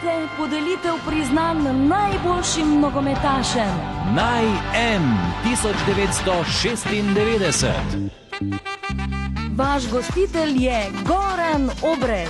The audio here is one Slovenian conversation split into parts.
Poslušate podelitev priznanj najboljšim nogometašem. Naj M 1996. Vaš gostitelj je Goran Obrez.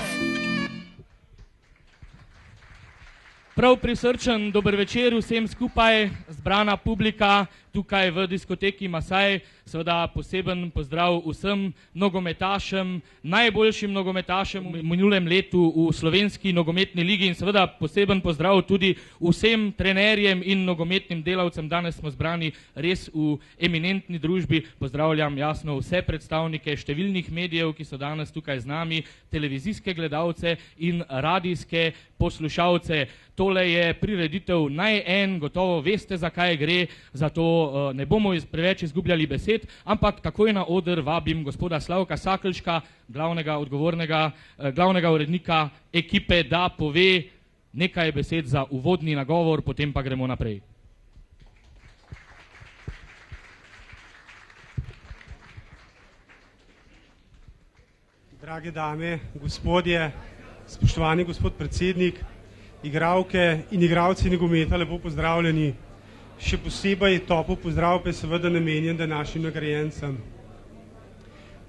Prav prisrčen dober večer vsem skupaj, zbrana publika tukaj v diskoteki Masaj. Seveda poseben pozdrav vsem nogometašem, najboljšim nogometašem v minulem letu v slovenski nogometni ligi in seveda poseben pozdrav tudi vsem trenerjem in nogometnim delavcem. Danes smo zbrani res v eminentni družbi. Pozdravljam jasno vse predstavnike številnih medijev, ki so danes tukaj z nami, televizijske gledalce in radijske poslušalce. Tole je prireditev Naj en, gotovo veste, zakaj gre, zato ne bomo preveč izgubljali besed, ampak takoj na oder vabim gospoda Slavka Sakelška, glavnega urednika ekipe, da pove nekaj besed za uvodni nagovor, potem pa gremo naprej. Drage dame, gospodje, spoštovani gospod predsednik, igralke in igralci nogometa, lepo pozdravljeni. Še posebej topel pozdrav pa je seveda namenjen današnjim nagrajencem.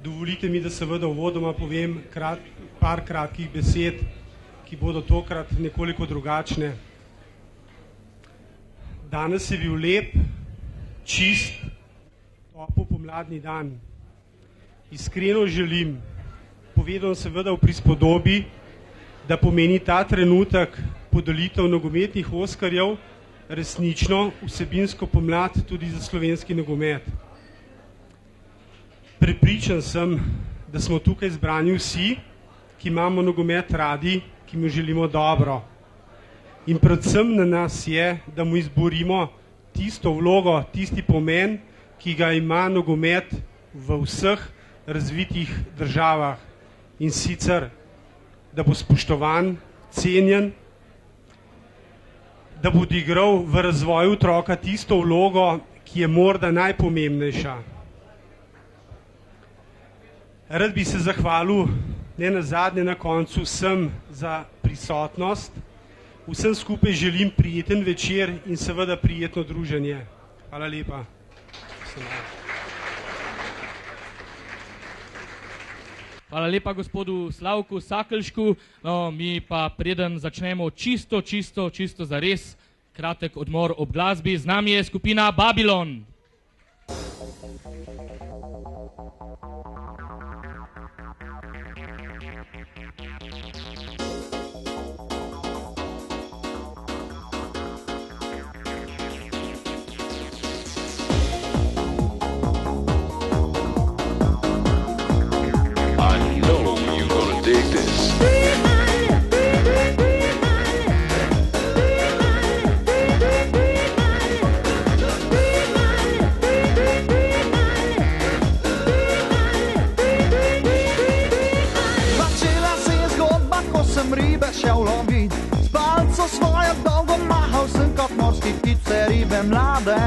Dovolite mi, da seveda uvodoma povem par kratkih besed, ki bodo tokrat nekoliko drugačne. Danes je bil lep, čist, topel pomladni dan. Iskreno želim, povedal seveda v prispodobi, da pomeni ta trenutek podelitev nogometnih Oskarjev resnično vsebinsko pomlad tudi za slovenski nogomet. Prepričan sem, da smo tukaj zbrani vsi, ki imamo nogomet radi, ki mu želimo dobro. In predvsem na nas je, da mu izborimo tisto vlogo, tisti pomen, ki ga ima nogomet v vseh razvitih državah. In sicer, da bo spoštovan, cenjen, da bo odigral v razvoju otroka tisto vlogo, ki je morda najpomembnejša. Rad bi se zahvalil ne nazadnje na koncu vsem za prisotnost. Vsem skupaj želim prijeten večer in seveda prijetno druženje. Hvala lepa. Hvala lepa gospodu Slavku Sakelšku. No, mi pa preden začnemo čisto zares, kratek odmor ob glasbi. Z nami je skupina Babylon. Mlade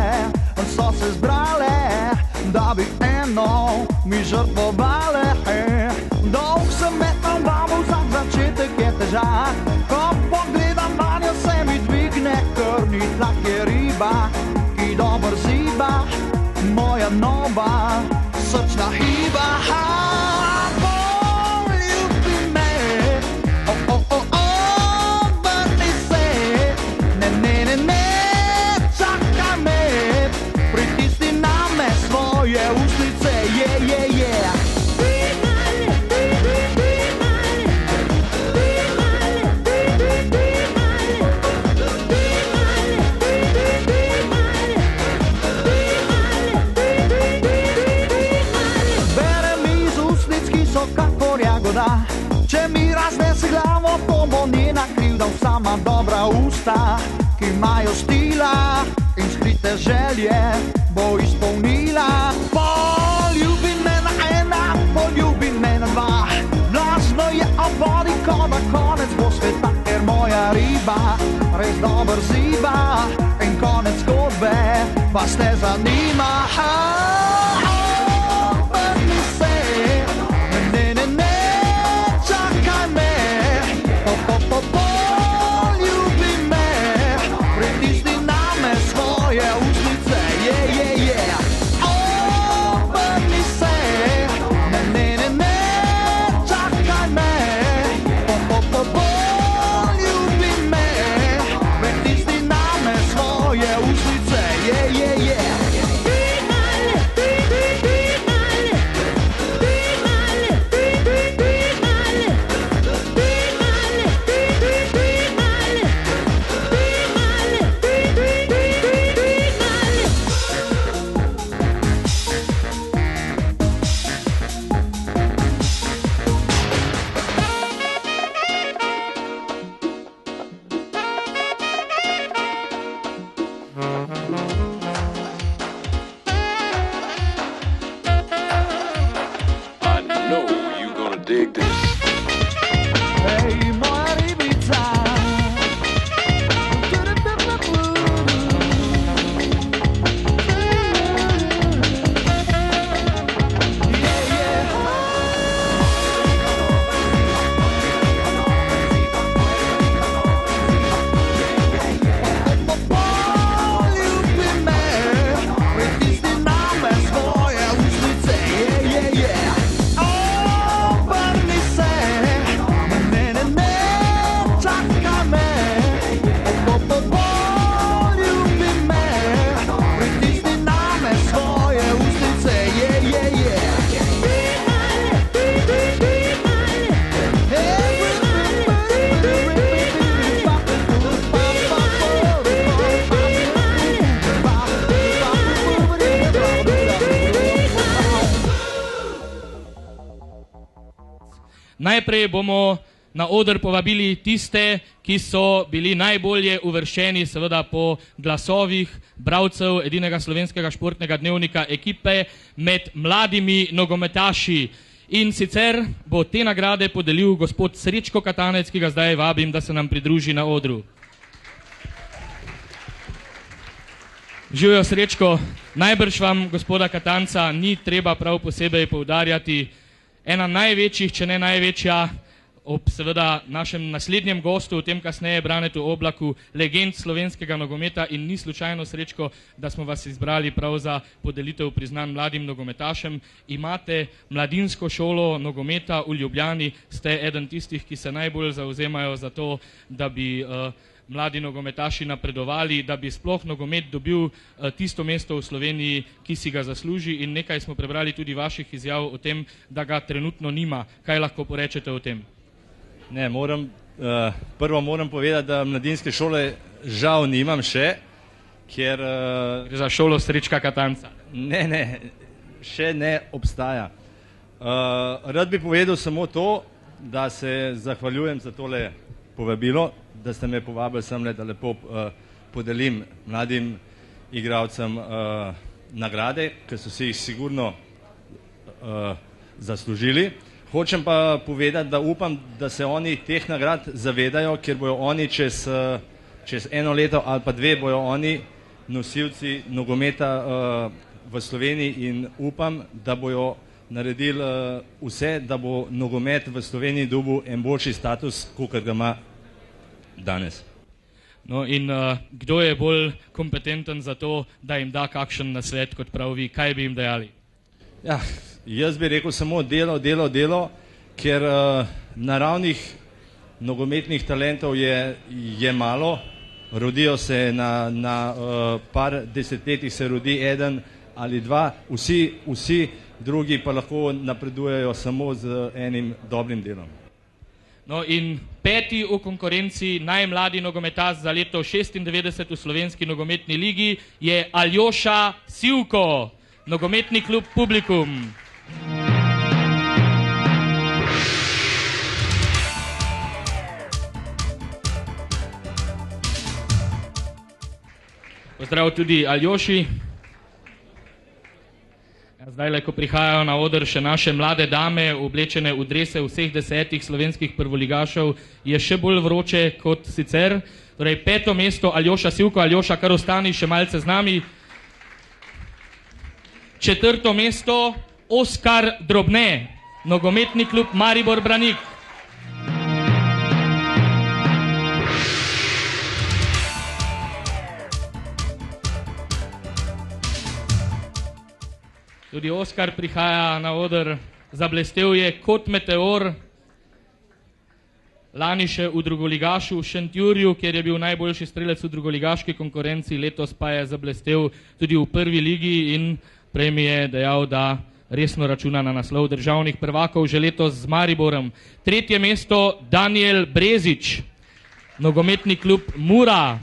so se zbrale, da bi eno mi žrtvovale. Dolg sem metal glavo, za začetek je težak. Ko pogledam vanjo, se mi dvigne krvni tlak, je riba, ki dobro ziba, moja nova srčna hiba. Poljubi me, vrni se, ne, pritisni na me svoje usnice, Bere mi iz usnic, ki so kakor jagoda. Če mi raznesi glavo, to bo njena krivda. Sama dobra usta, ki imajo stila in skrite želje bo izpolnila. Poljubi me na ena, poljubi me na dva. Glasno je ob vodi, ko da konec bo sveta, ker moja riba res dobro ziba in konec zgodbe vas ne zanima. Vrni se, ne, čakaj me, poljubi dig this. Hej, moja ribica. Poljubi me, pritisni name svoje usnice, obrni se, ne, čakaj me. Poljubi me, pritisni name svoje usnice, Najprej bomo na oder povabili tiste, ki so bili najbolje uvrščeni, seveda po glasovih bralcev edinega slovenskega športnega dnevnika ekipe med mladimi nogometaši. In sicer bo te nagrade podelil gospod Srečko Katanec, ki ga zdaj vabim, da se nam pridruži na odru. Živjo, Srečko, najbrž vam gospoda Katanca ni treba prav posebej poudarjati. Ena največjih, če ne največja, ob seveda našem naslednjem gostu, v tem kasneje Branetu Oblaku, legend slovenskega nogometa, in ni slučajno, Srečko, da smo vas izbrali prav za podelitev priznanj mladim nogometašem. Imate mladinsko šolo nogometa v Ljubljani, ste eden tistih, ki se najbolj zauzemajo za to, da bi mladi nogometaši napredovali, da bi sploh nogomet dobil tisto mesto v Sloveniji, ki si ga zasluži, in nekaj smo prebrali tudi vaših izjav o tem, da ga trenutno nima. Kaj lahko porečete o tem? Ne, prvo moram povedati, da mladinske šole žal nimam še, ker... Gre za šolo Srečka Katanca. Ne, še ne obstaja. Rad bi povedal samo to, da se zahvaljujem za tole povabilo, da ste me povabili semle, da lepo podelim mladim igralcem nagrade, ker so si jih sigurno zaslužili. Hočem pa povedati, da upam, da se oni teh nagrad zavedajo, ker bojo oni čez eno leto ali pa dve bojo oni nosilci nogometa v Sloveniji, in upam, da bojo naredili vse, da bo nogomet v Sloveniji dobil en boljši status, kot ga ima danes. No in kdo je bolj kompetenten za to, da jim da kakšen nasvet kot prav vi? Kaj bi jim dejali? Ja, jaz bi rekel samo delo, ker naravnih nogometnih talentov je malo. Rodijo se na par desetletjih se rodi eden ali dva, vsi drugi pa lahko napredujejo samo z enim dobrim delom. No in peti v konkurenci najmladi nogometaš za leto 96 v slovenski nogometni ligi je Aljoša Sivko, nogometni klub Publikum. Pozdrav tudi Aljoši. Zdaj, ko prihajajo na oder še naše mlade dame, oblečene v drese vseh 10 slovenskih prvoligašev, je še bolj vroče kot sicer. Torej, 5. mesto Aljoša Sivko. Aljoša, kar ostani še malce z nami. 4. mesto Oskar Drobne, nogometni klub Maribor Branik. Tudi Oskar prihaja na oder, zablestel je kot meteor, lani še v drugoligašu v Šentjurju, kjer je bil najboljši strelec v drugoligaški konkurenci, letos pa je zablestel tudi v prvi ligi in prej mi je dejal, da resno računa na naslov državnih prvakov že letos z Mariborom. 3. mesto Daniel Brezič, nogometni klub Mura.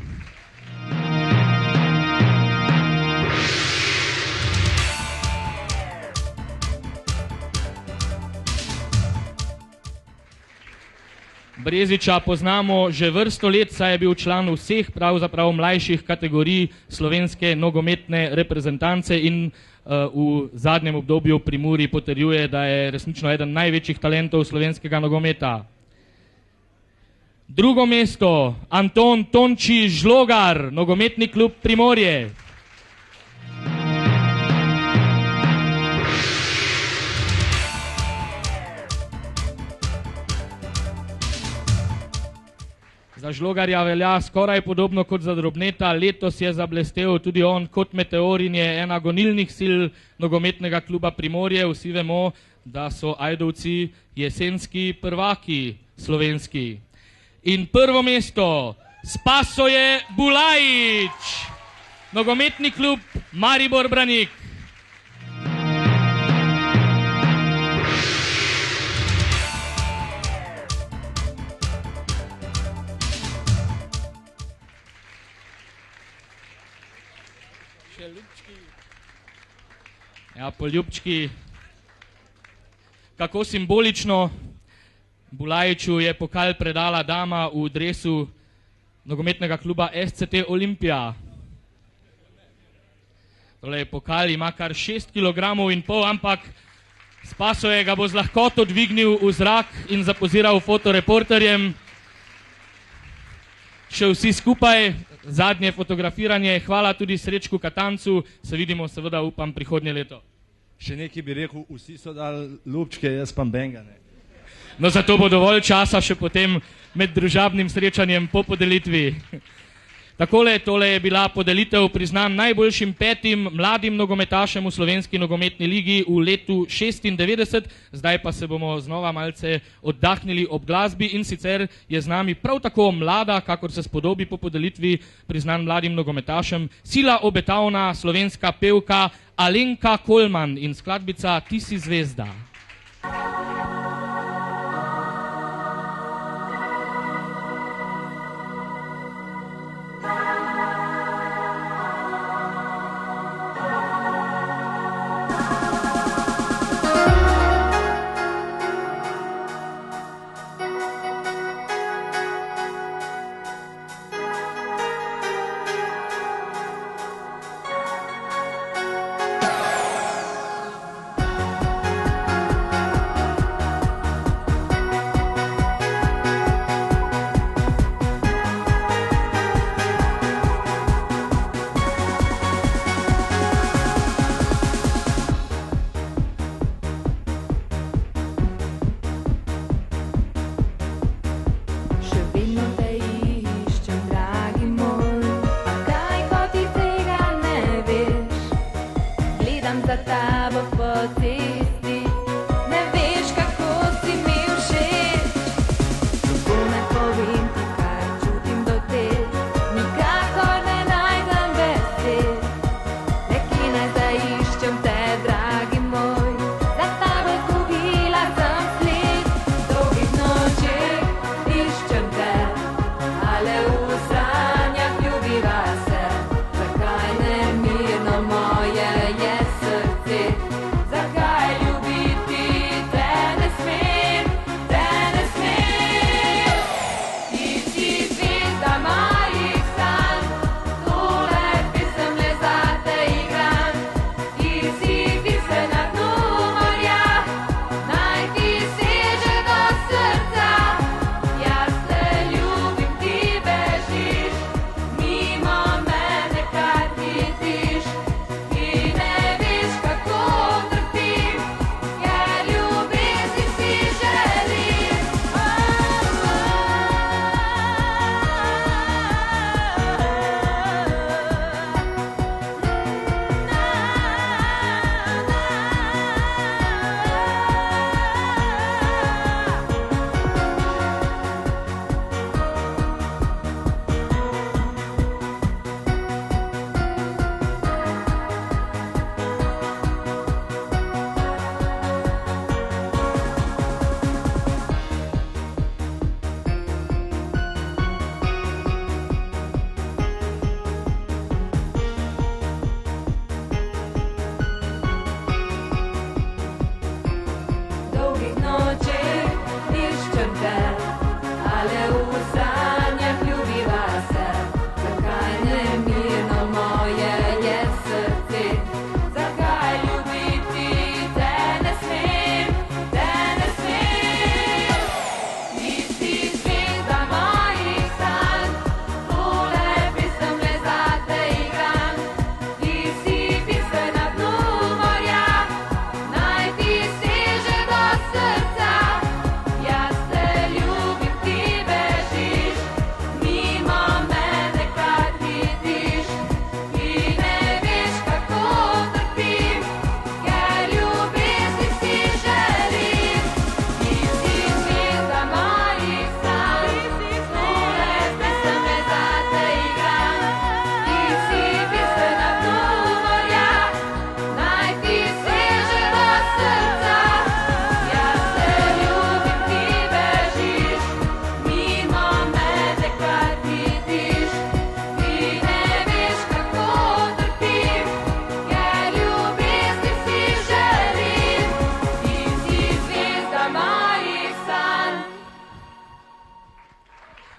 Breziča poznamo že vrsto let, saj je bil član vseh pravzaprav mlajših kategorij slovenske nogometne reprezentance in v zadnjem obdobju pri Muri potrjuje, da je resnično eden največjih talentov slovenskega nogometa. Drugo mesto, Anton Tonči Žlogar, nogometni klub Primorje. Za Žlogarja velja skoraj podobno kot za Drobneta, letos je zablestel tudi on kot meteor in je ena gonilnih sil nogometnega kluba Primorje. Vsi vemo, da so Ajdovci jesenski prvaki slovenski. In prvo mesto, Spasoje Bulajič, nogometni klub Maribor Branik. Ja, poljubčki, kako simbolično, Bulajiču je pokal predala dama v dresu nogometnega kluba SCT Olimpija. Tole pokal ima kar 6,5 kg, ampak Spasoje ga bo z lahkoto dvignil v zrak in zapoziral fotoreporterjem. Še vsi skupaj, zadnje fotografiranje, hvala tudi Srečku Katancu, se vidimo seveda, upam, prihodnje leto. Še nekaj bi rekel, vsi so dali ljubčke, jaz pa benga ne. No, zato bo dovolj časa še potem med družabnim srečanjem po podelitvi. Takole, tole je bila podelitev priznanj najboljšim 5 mladim nogometašem v slovenski nogometni ligi v letu 96, zdaj pa se bomo znova malce oddahnili ob glasbi in sicer je z nami prav tako mlada, kakor se spodobi po podelitvi priznanj mladim nogometašem, sila obetavna slovenska pevka Alenka Kolman in skladbica Ti si zvezda.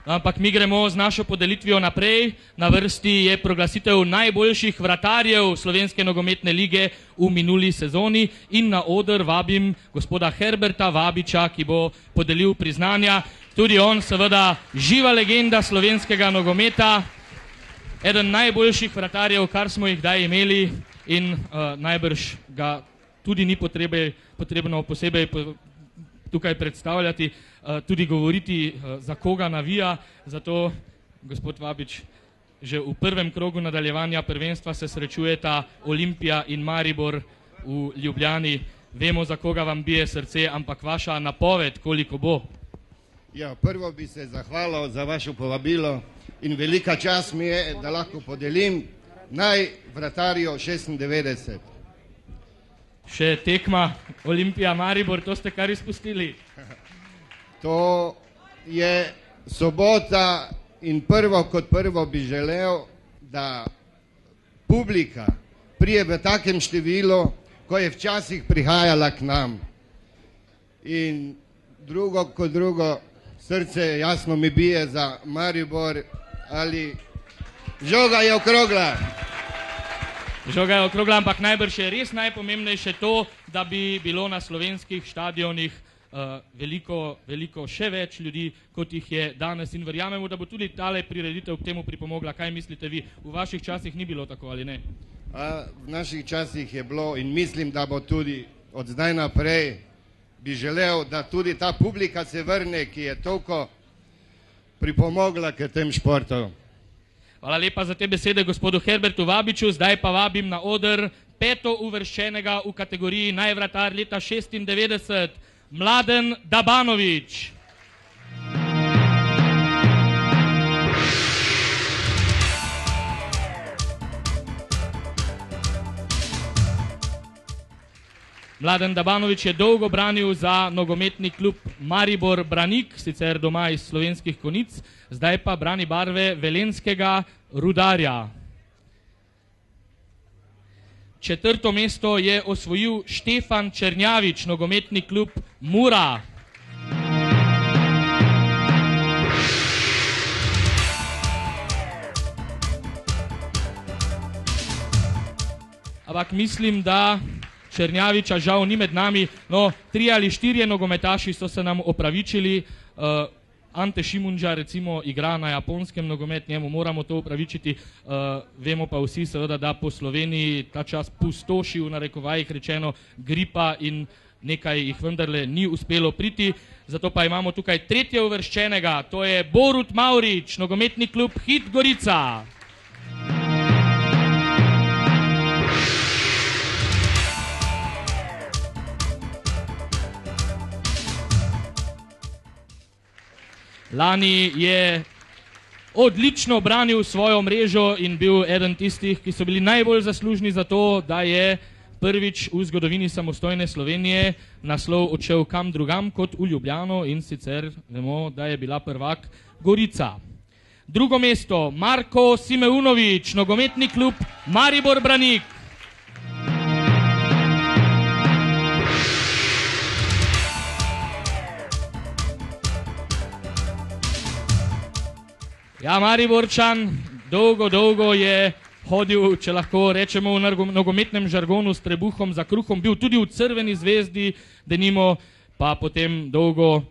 Ampak mi gremo z našo podelitvijo naprej. Na vrsti je proglasitev najboljših vratarjev Slovenske nogometne lige v minuli sezoni in na oder vabim gospoda Herberta Vabiča, ki bo podelil priznanja. Tudi on seveda živa legenda slovenskega nogometa, eden najboljših vratarjev, kar smo jih kdaj imeli in najbrž ga tudi ni potrebno posebej tukaj predstavljati, tudi govoriti, za koga navija. Zato, gospod Vabič, že v prvem krogu nadaljevanja prvenstva se srečujeta Olimpija in Maribor v Ljubljani. Vemo, za koga vam bije srce, ampak vaša napoved, koliko bo? Ja, prvo bi se zahvalil za vaše povabilo in velika čast mi je, da lahko podelim najvratarjo 96. Še tekma Olimpija Maribor, to ste kar izpustili. To je sobota in prvo bi želel, da publika prije v takem številu, ko je včasih prihajala k nam. In drugo kot drugo, srce jasno mi bije za Maribor, ali žoga je okrogla. Žoga je okrogla, ampak najbrž je res najpomembnejše to, da bi bilo na slovenskih štadionih veliko še več ljudi, kot jih je danes, in verjamemo, da bo tudi tale prireditev k temu pripomogla. Kaj mislite vi? V vaših časih ni bilo tako, ali ne? V naših časih je bilo in mislim, da bo tudi od zdaj naprej. Bi želel, da tudi ta publika se vrne, ki je toliko pripomogla k tem športom. Hvala lepa za te besede gospodu Herbertu Vabiču. Zdaj pa vabim na oder peto uvrščenega v kategoriji najvratar leta 96, Mladen Dabanović. Mladen Dabanović je dolgo branil za nogometni klub Maribor Branik, sicer doma iz Slovenskih Konjic, zdaj pa brani barve velenjskega Rudarja. Četrto mesto je osvojil Štefan Černjavič, nogometni klub Mura. Ampak mislim, da Černjaviča žal ni med nami. No, 3 ali 4 nogometaši so se nam opravičili. Ante Šimunža recimo igra na japonskem nogomet, njemu moramo to opravičiti. Vemo pa vsi seveda, da po Sloveniji ta čas pustoši, v narekovajih rečeno, gripa in nekaj jih vendarle ni uspelo priti. Zato pa imamo tukaj tretje uvrščenega, to je Borut Mavrič, nogometni klub Hit Gorica. Lani je odlično branil svojo mrežo in bil eden tistih, ki so bili najbolj zaslužni za to, da je prvič v zgodovini samostojne Slovenije naslov odšel kam drugam kot v Ljubljano, in sicer vemo, da je bila prvak Gorica. Drugo mesto, Marko Simeunović, nogometni klub Maribor Branik. Ja, Mariborčan dolgo je hodil, če lahko rečemo v nogometnem žargonu, s trebuhom za kruhom, bil tudi v Crveni zvezdi, denimo, pa potem dolgo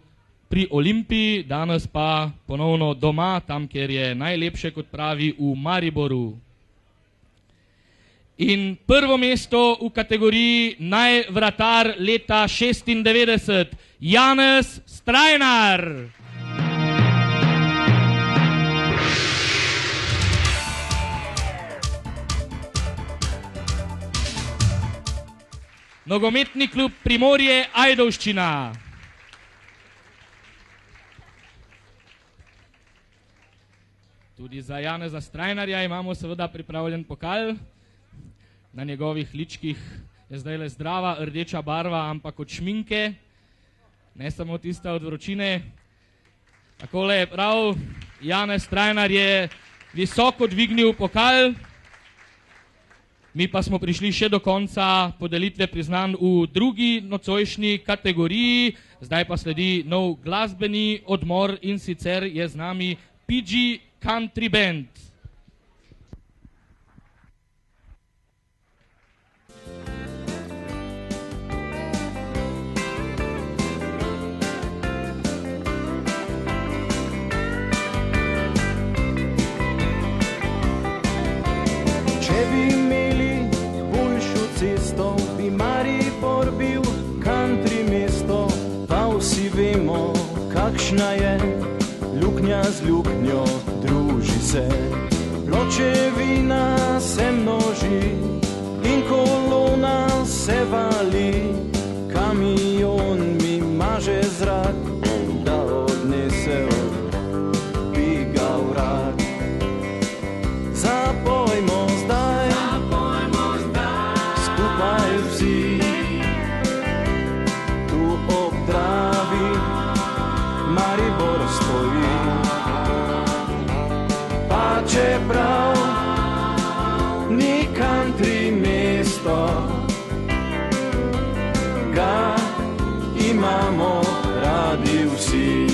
pri Olimpiji, danes pa ponovno doma, tam, kjer je najlepše, kot pravi, v Mariboru. In prvo mesto v kategoriji najvratar leta 96, Janez Strajnar. Nogometni klub Primorje Ajdovščina. Tudi za Janeza Strajnarja imamo seveda pripravljen pokal. Na njegovih ličkih je zdaj le zdrava rdeča barva, ampak od šminke, ne samo tista od vročine. Takole je prav, Janez Strajnar je visoko dvignil pokal. Mi pa smo prišli še do konca podelitve priznanj v drugi nocojšnji kategoriji. Zdaj pa sledi nov glasbeni odmor in sicer je z nami PG Country Band. Če bi imeli boljšo cesto, bi Maribor bil country mesto, pa vsi vemo, kakšna je luknja z luknjo, druži se. Pločevina se množi in kolona se vali, kamion mi maže zrak, da odnesel bi ga vrak. Zapojmo zdaj, skupaj vsi, tu ob Dravi Maribor stoji. Pa čeprav ni country mesto, ga imamo radi vsi.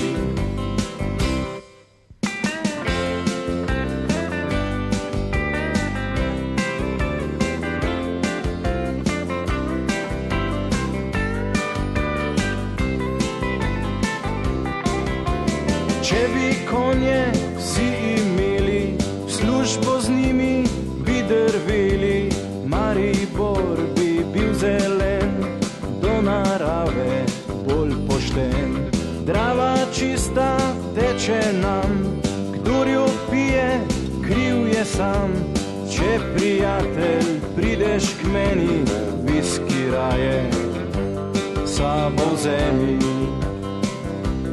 Če bi konje vsi imeli, službo z njimi bi drveli, Maribor bi bil zelen, do narave bolj pošten. Drava čista teče nam, kdor jo pije, kriv je sam. Če prijatelj prideš k meni, viski raje sabo vzemi.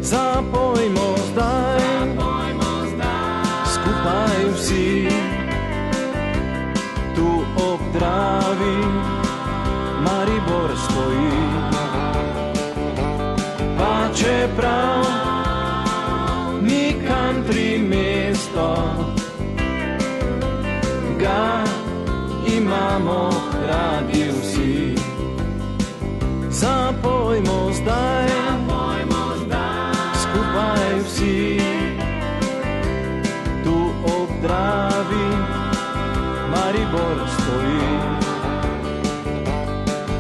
Zapojmo zdaj, skupaj vsi, tu ob Dravi Maribor stoji. Pa čeprav ni country mesto, ga imamo radi vsi. Zapojmo zdaj, skupaj vsi, tu ob Dravi Maribor stoji.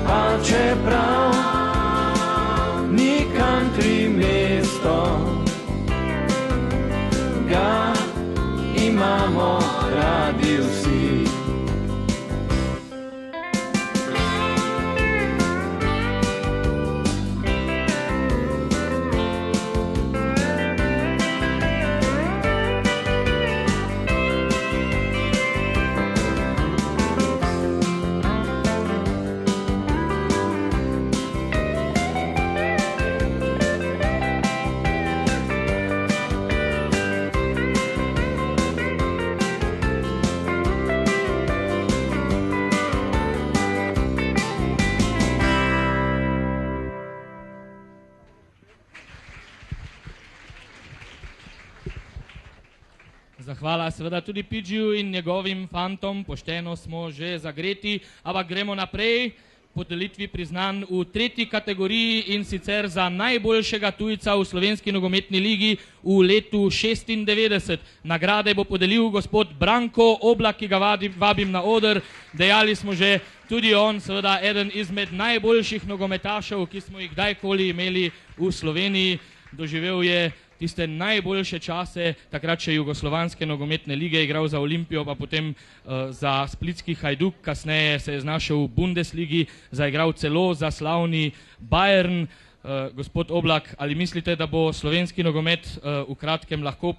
Pa čeprav ni country mesto, ga imamo radi vsi. Zahvala seveda tudi PG-ju in njegovim fantom, pošteno smo že zagreti, ampak gremo naprej. Podelitvi priznanj v tretji kategoriji in sicer za najboljšega tujca v slovenski nogometni ligi v letu 96. Nagrade bo podelil gospod Branko Oblak, ki ga vabim na oder. Dejali smo že, tudi on seveda eden izmed najboljših nogometašev, ki smo jih kdajkoli imeli v Sloveniji. Doživel je tiste najboljše čase, takrat še Jugoslovanske nogometne lige, igral za Olimpijo, pa potem za splitski Hajduk, kasneje se je znašel v Bundesligi, zaigral celo za slavni Bayern. Gospod Oblak, ali mislite, da bo slovenski nogomet v kratkem lahko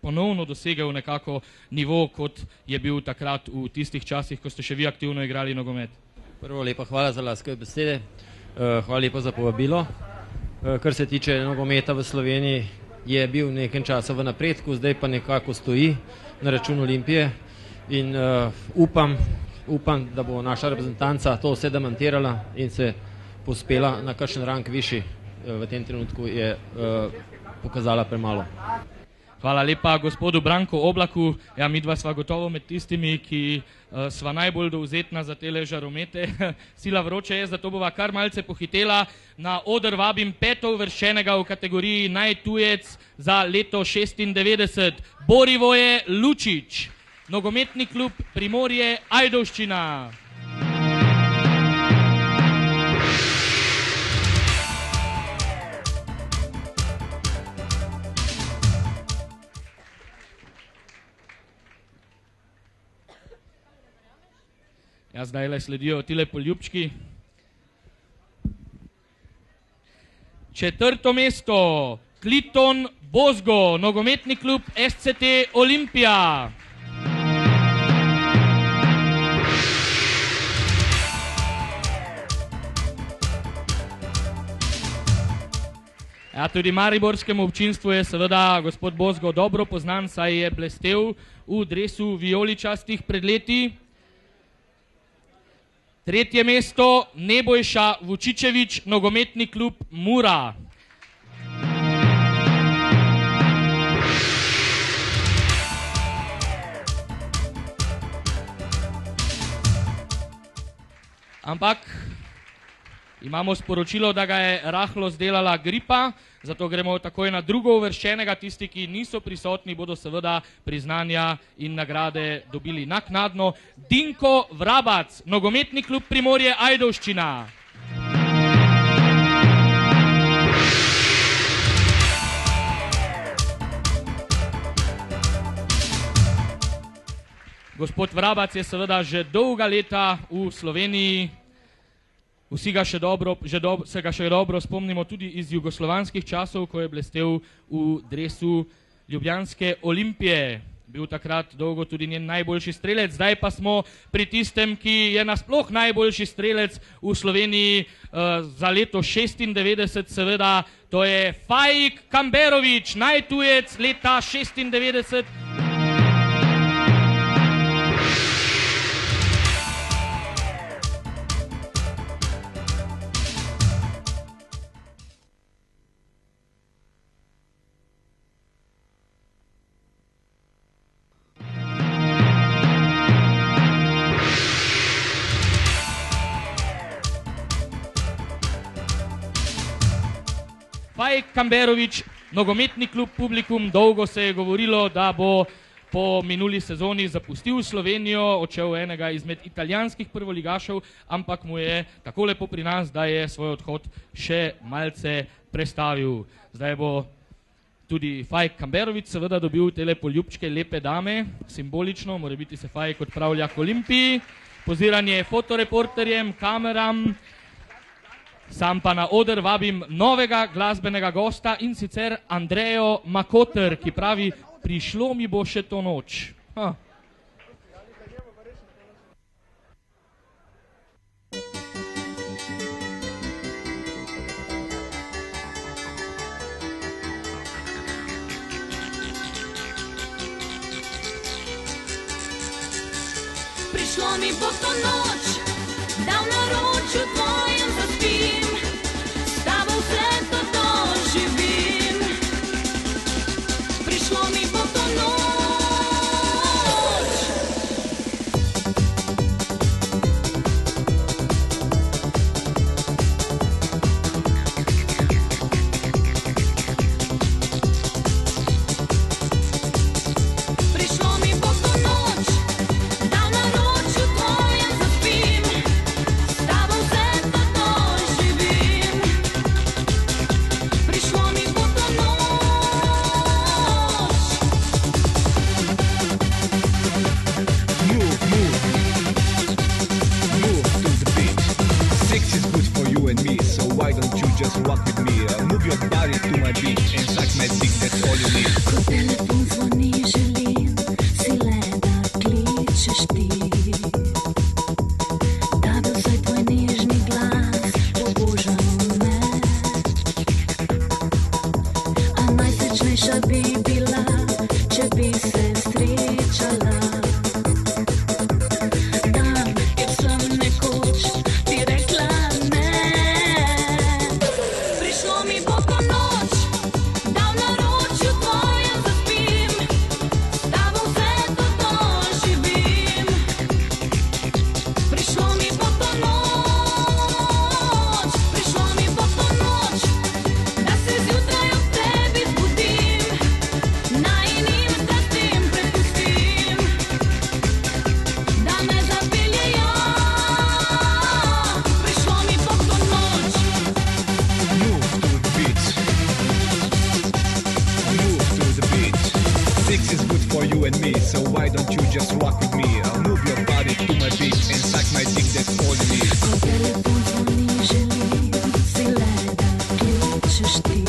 ponovno dosegel nekako nivo, kot je bil takrat v tistih časih, ko ste še vi aktivno igrali nogomet? Prvo lepa hvala za laskave besede, hvala lepa za povabilo. Kar se tiče nogometa v Sloveniji, je bil nekaj časa v napredku, zdaj pa nekako stoji na račun Olimpije in upam, da bo naša reprezentanca to vse demantirala in se pospela na kakšen rang višji. V tem trenutku je pokazala premalo. Hvala lepa gospodu Branku Oblaku. Ja, midva sva gotovo med tistimi, ki sva najbolj dovzetna za tele žaromete. Sila vroče je, zato bova kar malce pohitela. Na oder vabim petouvrščenega v kategoriji najtujec za leto 96. Borivoje Lučič, nogometni klub Primorje Ajdovščina. Ja, zdaj le sledijo tile poljubčki. Četrto mesto, Kliton Bozgo, nogometni klub SCT Olimpija. Ja, tudi mariborskemu občinstvu je seveda gospod Bozgo dobro poznan, saj je blestel v dresu vijoličastih pred leti. Tretje mesto, Nebojša Vučičevič, nogometni klub Mura. Ampak imamo sporočilo, da ga je rahlo zdelala gripa, zato gremo takoj na drugo uvrščenega. Tisti, ki niso prisotni, bodo seveda priznanja in nagrade dobili naknadno. Dinko Vrabac, nogometni klub Primorje Ajdovščina. Gospod Vrabac je seveda že dolga leta v Sloveniji. Vsi ga se ga še dobro spomnimo tudi iz jugoslovanskih časov, ko je blestel v dresu ljubljanske Olimpije. Bil takrat dolgo tudi njen najboljši strelec, zdaj pa smo pri tistem, ki je nasploh najboljši strelec v Sloveniji za leto 96, seveda, to je Faik Kamberovič, najtujec leta 96. Faik Kamberovič, nogometni klub Publikum, dolgo se je govorilo, da bo po minuli sezoni zapustil Slovenijo, odšel enega izmed italijanskih prvoligašev, ampak mu je tako lepo pri nas, da je svoj odhod še malce prestavil. Zdaj bo tudi Faik Kamberovič seveda dobil tele poljubčke lepe dame, simbolično, morebiti se Faik odpravlja k Olimpiji, poziranje fotoreporterjem, kameram. Sam pa na oder vabim novega glasbenega gosta in sicer Andrejo Makoter, ki pravi, prišlo mi bo še to noč. Prišlo mi bo to noč, da v naročju tvojem zaspim, s tabo vse to doživim. Prišlo mi bo to noč. Prišlo mi bo to noč, da v naročju tvojem zaspim, s tabo vse to doživim. Prišlo mi bo to noč. Move to the beat. Sex is good for you and me, so why don't you just walk with me? Move your body to my beat and suck my dick, that's all you need. Ko telefon zvoni, želim si le, da kličeš ti, da bi vsaj tvoj nežni glas pobožal me. A najsrečnejša bi bila, če bi se srečala tam, kjer sem nekoč ti rekla ne. Prišlo mi bo to noč, da v naročju tvojem zaspim, why don't you just rock with me? Move your body to my beat and suck my dick, that's all you need. Ko telefon zvoni, želi si le, da kličeš ti.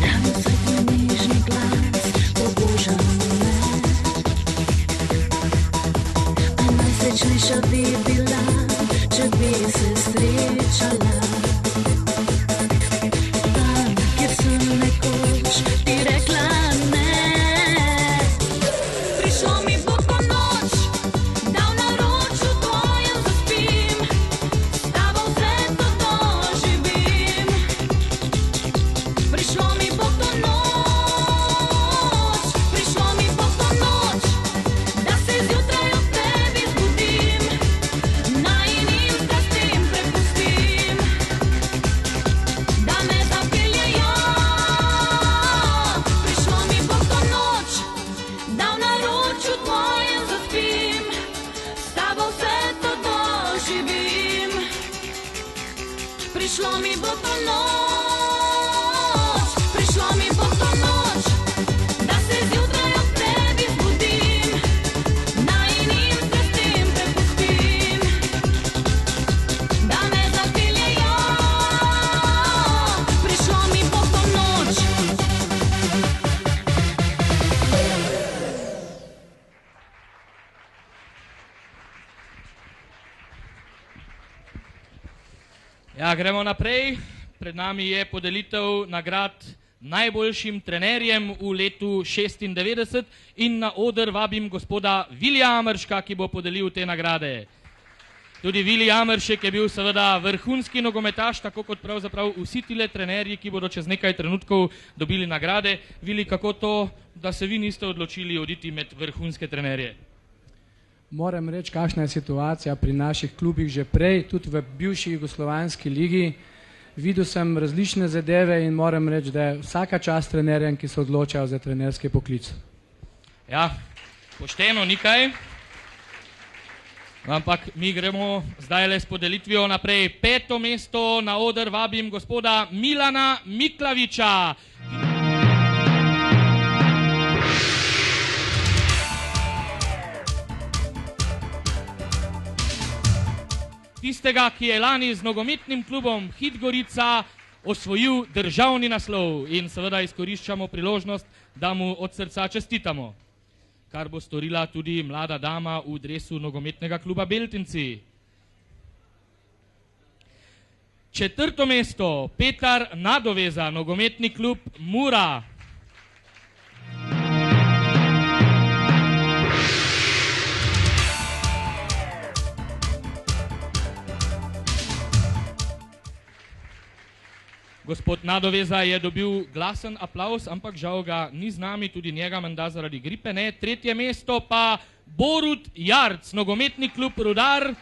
Tam vsaj tvoj nežni glas poboža me. A najsrečnejša bi bila, če bi se srečala. Tam, kjer sem nekoč ti rekla ne. Prišlo mi bo ko noč, da v naročju tvojem zaspim, s tabo vse to doživim. Prišlo mi bo ko noč, prišlo mi bo ko noč, da se zjutraj ob tebi zbudim, najinim strastim prepustim, da me zapeljejo. Prišlo mi bo ko noč, da v naročju tvojem zaspim, s tabo vse to doživim. Prišlo mi bo to noč, prišlo mi bo to noč, da se zjutraj ob tebi zbudim, najinim strastim prepustim, da me zapeljejo. Prišlo mi bo to noč. Ja, gremo naprej. Pred nami je podelitev nagrad najboljšim trenerjem v letu 96 in na oder vabim gospoda Vilija Amerška, ki bo podelil te nagrade. Tudi Vili Ameršek je bil seveda vrhunski nogometaš, tako kot pravzaprav vsi tile trenerji, ki bodo čez nekaj trenutkov dobili nagrade. Vili, kako to, da se vi niste odločili oditi med vrhunske trenerje? Moram reči, kakšna je situacija pri naših klubih že prej, tudi v bivši jugoslovanski ligi. Videl sem različne zadeve in moram reči, da je vsaka čast trenerjem, ki se odločajo za trenerski poklic. Ja, pošteno nikaj. Ampak mi gremo zdaj le s podelitvijo naprej. 5. mesto na oder vabim gospoda Milana Miklaviča. Tistega, ki je lani z nogometnim klubom Hit Gorica osvojil državni naslov in seveda izkoriščamo priložnost, da mu od srca čestitamo, kar bo storila tudi mlada dama v dresu nogometnega kluba Beltinci. 4. mesto, Petar Nadoveza, nogometni klub Mura. Gospod Nadoveza je dobil glasen aplavz, ampak žal ga ni z nami, tudi njega menda zaradi gripe ne. 3. mesto pa Borut Jarc, nogometni klub Rudar.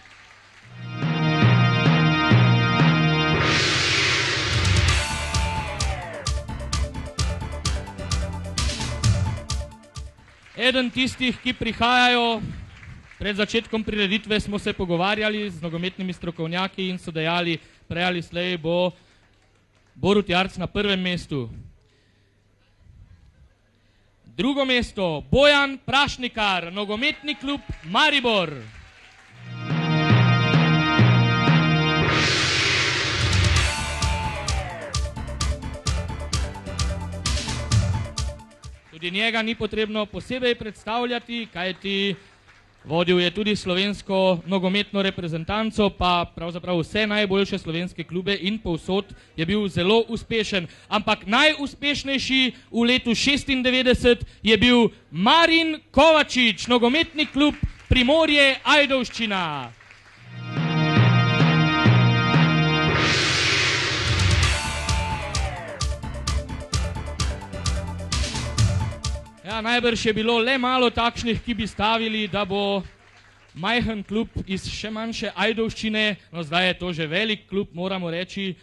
Eden tistih, ki prihajajo, pred začetkom prireditve smo se pogovarjali z nogometnimi strokovnjaki in so dejali, prej ali slej bo Borut Jarc na 1. mestu. 2. mesto, Bojan Prašnikar, nogometni klub Maribor. Tudi njega ni potrebno posebej predstavljati, kajti vodil je tudi slovensko nogometno reprezentanco, pa pravzaprav vse najboljše slovenske klube in povsod je bil zelo uspešen. Ampak najuspešnejši v letu 96 je bil Marin Kovačič, nogometni klub Primorje Ajdovščina. Ja, najbrž je bilo le malo takšnih, ki bi stavili, da bo majhen klub iz še manjše Ajdovščine, no zdaj je to že velik klub, moramo reči,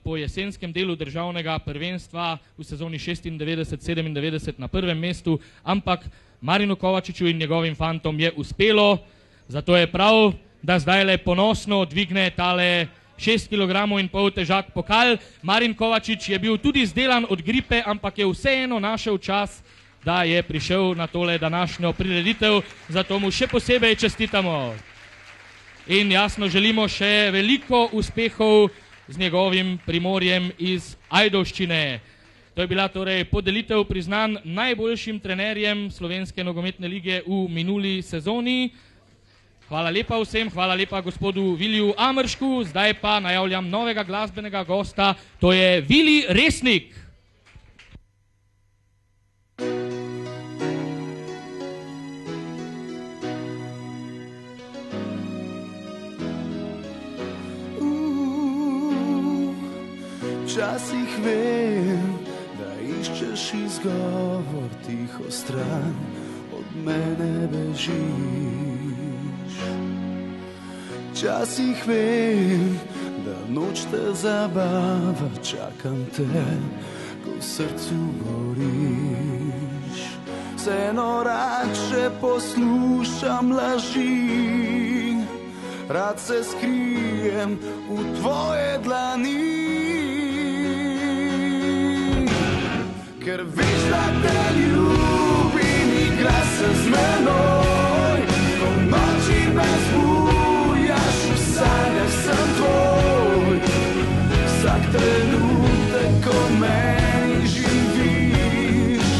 po jesenskem delu državnega prvenstva v sezoni 96-97 na 1. mestu, ampak Marinu Kovačiču in njegovim fantom je uspelo, zato je prav, da zdaj le ponosno dvigne tale 6,5 kg težak pokal. Marin Kovačič je bil tudi zdelan od gripe, ampak je vseeno našel čas, da je prišel na tole današnjo prireditev, zato mu še posebej čestitamo. In jasno želimo še veliko uspehov z njegovim Primorjem iz Ajdovščine. To je bila torej podelitev priznanj najboljšim trenerjem Slovenske nogometne lige v minuli sezoni. Hvala lepa vsem, hvala lepa gospodu Viliju Ameršku, zdaj pa najavljam novega glasbenega gosta, to je Vili Resnik. Včasih vem, da iščeš izgovor, tiho stran od mene bežiš. Včasih vem, da noč te zabava, čakam te, ko v srcu goriš. Vseeno rad še poslušam laži, rad se skrijem v tvoje dlani. Ker veš, da te ljubim, igra se z menoj, ko v noči me zbujaš, v sanjah sem tvoj. Vsak trenutek, ko meni živiš,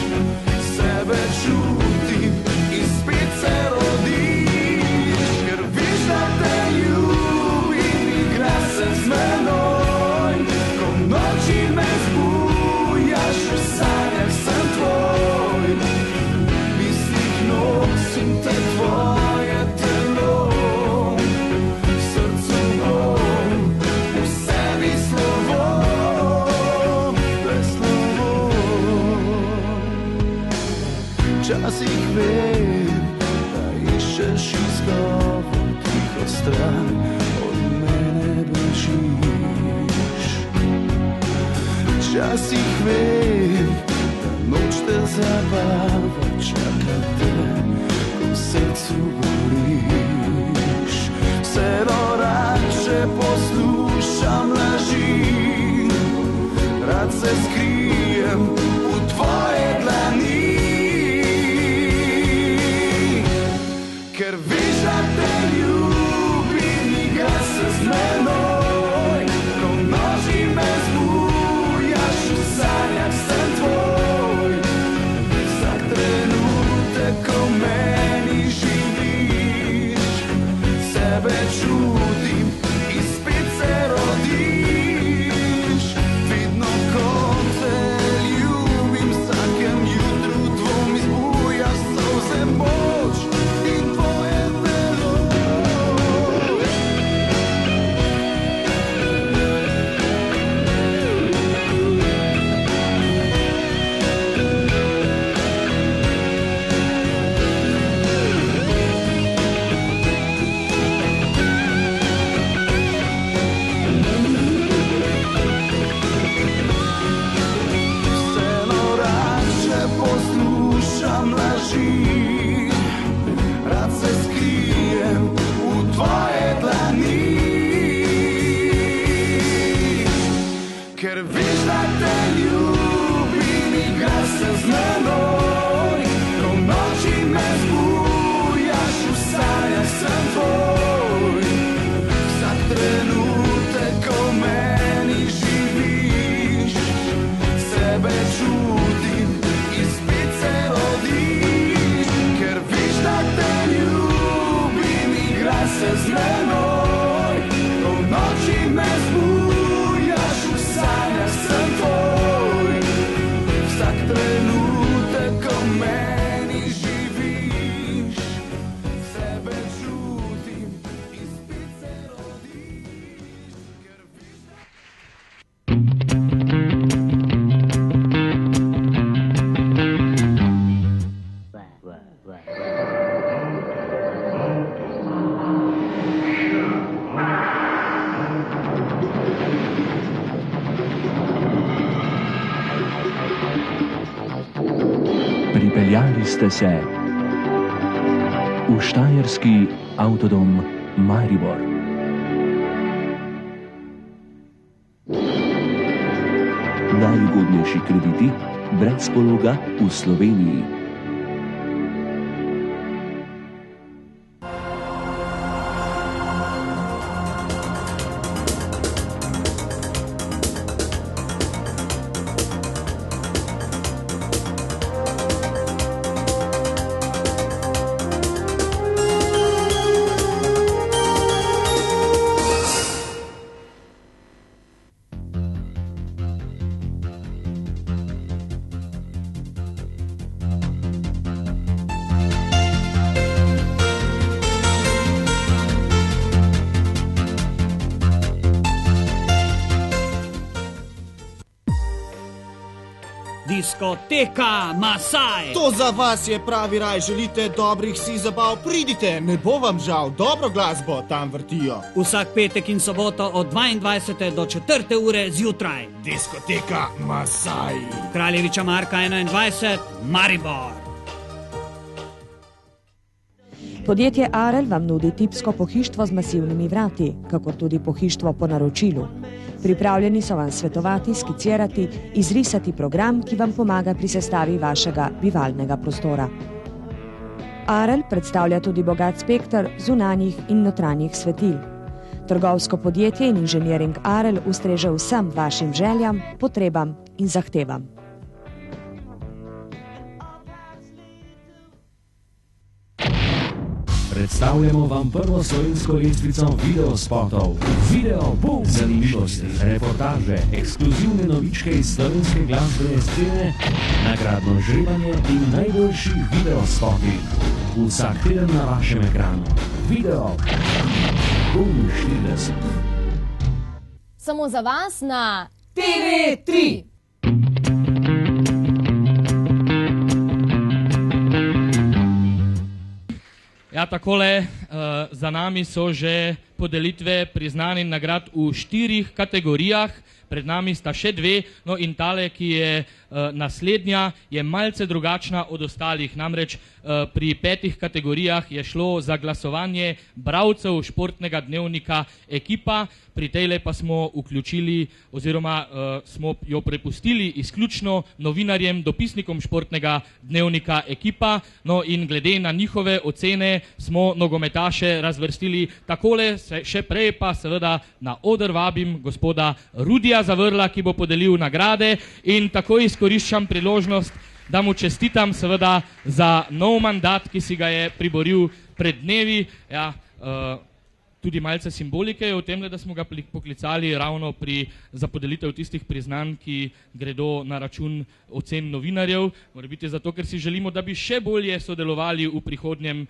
sebe čutim in spet se rodiš. Ker veš, da te ljubim, igra se z menoj, ko v noči me zbujaš, v sanjah sem tvoj. V mislih nosim te tvoje telo, v srcu bom, v sebi slovo, brez slovo. Včasih vem, da iščeš izgovor, tiho stran od mene bežiš. Včasih vem, da noč te zabava, čaka te, ko v srcu goriš. Vseeno rad še poslušam laži, rad se skrijem v tvoje dlani. Ker veš, da te ljubim, igra se z menoj, ko v noči me zbujaš, v sanjah sem tvoj. Vsak trenutek, ko meni živiš, sebe čutim in spet se rodiš. Vidno, ko te ljubim, vsakem jutru dvom izbujaš solze moč in tvoje telo. Vseeno rad še poslušam laži, rad se skrijem v tvoje dlani. Ker veš, da te ljubim, igra se z menoj, ko v noči me zbujaš, v sanjah sem tvoj. Vsak trenutek, ko meni živiš, sebe čutim in spet se rodiš. Ker veš, da te ljubim, igra se z menoj, ko v noči me zbujaš, v sanjah sem tvoj. Vsak trenutek, ko meni živiš, sebe čutim in spet se rodiš. Ker veš, da Pripeljali ste se v štajerski avtodom Maribor. Najugodnejši krediti brez pologa v Sloveniji. Diskoteka Masaj. To za vas je pravi raj, želite dobrih si zabav, pridite, ne bo vam žal, dobro glasbo tam vrtijo. Vsak petek in soboto od 22. do 4. ure zjutraj. Diskoteka Masaj. Kraljeviča Marka 21, Maribor. Podjetje Arel vam nudi tipsko pohištvo z masivnimi vrati, kakor tudi pohištvo po naročilu. Pripravljeni so vam svetovati, skicirati, izrisati program, ki vam pomaga pri sestavi vašega bivalnega prostora. Arel predstavlja tudi bogat spekter zunanjih in notranjih svetil. Trgovsko podjetje in inženiring Arel ustreže vsem vašim željam, potrebam in zahtevam. Predstavljamo vam prvo slovensko lestvico videospotov. Video Boom! Zanimivosti, reportaže, ekskluzivne novičke iz slovenske glasbene scene, nagradno žrebanje in najboljši videospoti. Vsak teden na vašem ekranu. Video Boom 40. Samo za vas na TV3. Ja, takole, za nami so že podelitve priznanj in nagrad v 4 kategorijah. Pred nami sta še 2, no in tale, ki je naslednja, je malce drugačna od ostalih. Namreč pri 5 kategorijah je šlo za glasovanje bralcev športnega dnevnika Ekipa, pri tejle pa smo vključili oziroma smo jo prepustili izključno novinarjem, dopisnikom športnega dnevnika Ekipa, no in glede na njihove ocene smo nogometaše razvrstili takole, še prej pa seveda na oder vabim gospoda Rudija Zavrla, ki bo podelil nagrade, in takoj izkoriščam priložnost, da mu čestitam seveda za nov mandat, ki si ga je priboril pred dnevi. Ja, tudi malce simbolike je v tem, da smo ga poklicali ravno za podelitev tistih priznanj, ki gredo na račun ocen novinarjev. Mora biti zato, ker si želimo, da bi še bolje sodelovali v prihodnjem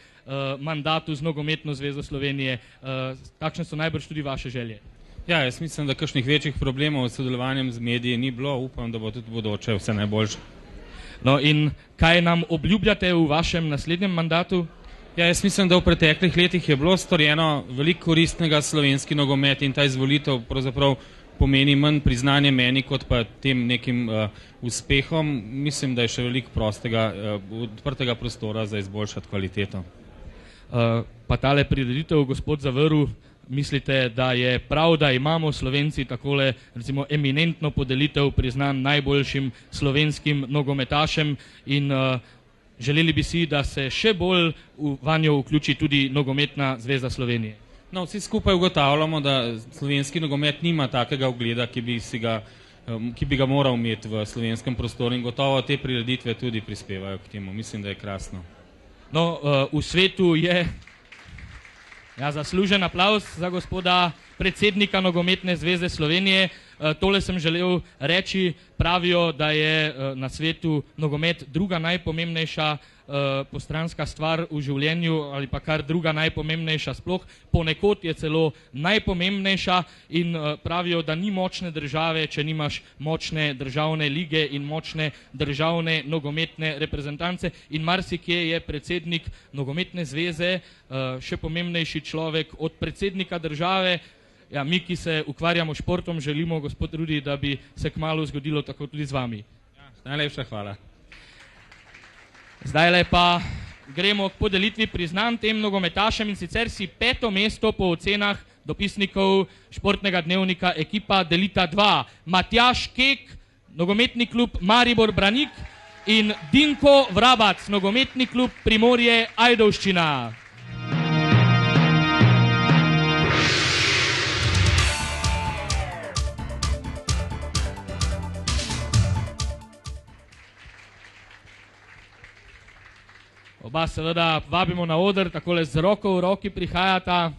mandatu z Nogometno zvezo Slovenije. Takšne so najbrž tudi vaše želje. Ja, jaz mislim, da kakšnih večjih problemov s sodelovanjem z mediji ni bilo, upam, da bo tudi bodoče vse najboljše. No in kaj nam obljubljate v vašem naslednjem mandatu? Ja, jaz mislim, da v preteklih letih je bilo storjeno veliko koristnega slovenski nogomet in ta izvolitev pravzaprav pomeni manj priznanje meni, kot pa tem nekim uspehom. Mislim, da je še veliko odprtega prostora za izboljšati kvaliteto. Pa tale prireditev, gospod Zavrl, mislite, da je prav, da imamo Slovenci takole recimo eminentno podelitev priznanj najboljšim slovenskim nogometašem in želeli bi si, da se še bolj vanjo vključi tudi Nogometna zveza Slovenije? No, vsi skupaj ugotavljamo, da slovenski nogomet nima takega ugleda, ki bi ga moral imeti v slovenskem prostoru, in gotovo te prireditve tudi prispevajo k temu. Mislim, da je krasno. No, v svetu je zaslužen aplavz za gospoda predsednika Nogometne zveze Slovenije. Tole sem želel reči, pravijo, da je na svetu nogomet druga najpomembnejša postranska stvar v življenju ali pa kar druga najpomembnejša sploh. Ponekod je celo najpomembnejša in pravijo, da ni močne države, če nimaš močne državne lige in močne državne nogometne reprezentance, in marsikje je predsednik Nogometne zveze še pomembnejši človek od predsednika države. Ja, mi, ki se ukvarjamo športom, želimo, gospod Rudi, da bi se kmalu zgodilo tako tudi z vami. Ja, najlepša hvala. Zdajle pa gremo k podelitvi priznanj tem nogometašem, in sicer si 5. mesto po ocenah dopisnikov športnega dnevnika Ekipa delita 2. Matjaž Kek, nogometni klub Maribor Branik, in Dinko Vrabac, nogometni klub Primorje Ajdovščina. Oba seveda vabimo na oder, takole z roko v roki prihajata.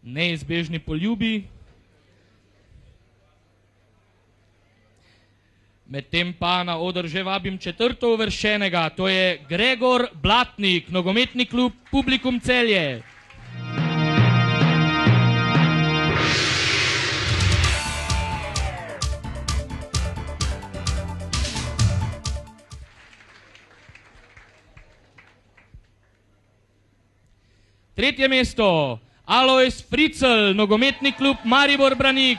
Neizbežni poljubi. Medtem pa na oder že vabim četrto uvrščenega, to je Gregor Blatnik, nogometni klub Publikum Celje. Tretje mesto, Alojz Fricl, nogometni klub Maribor Branik.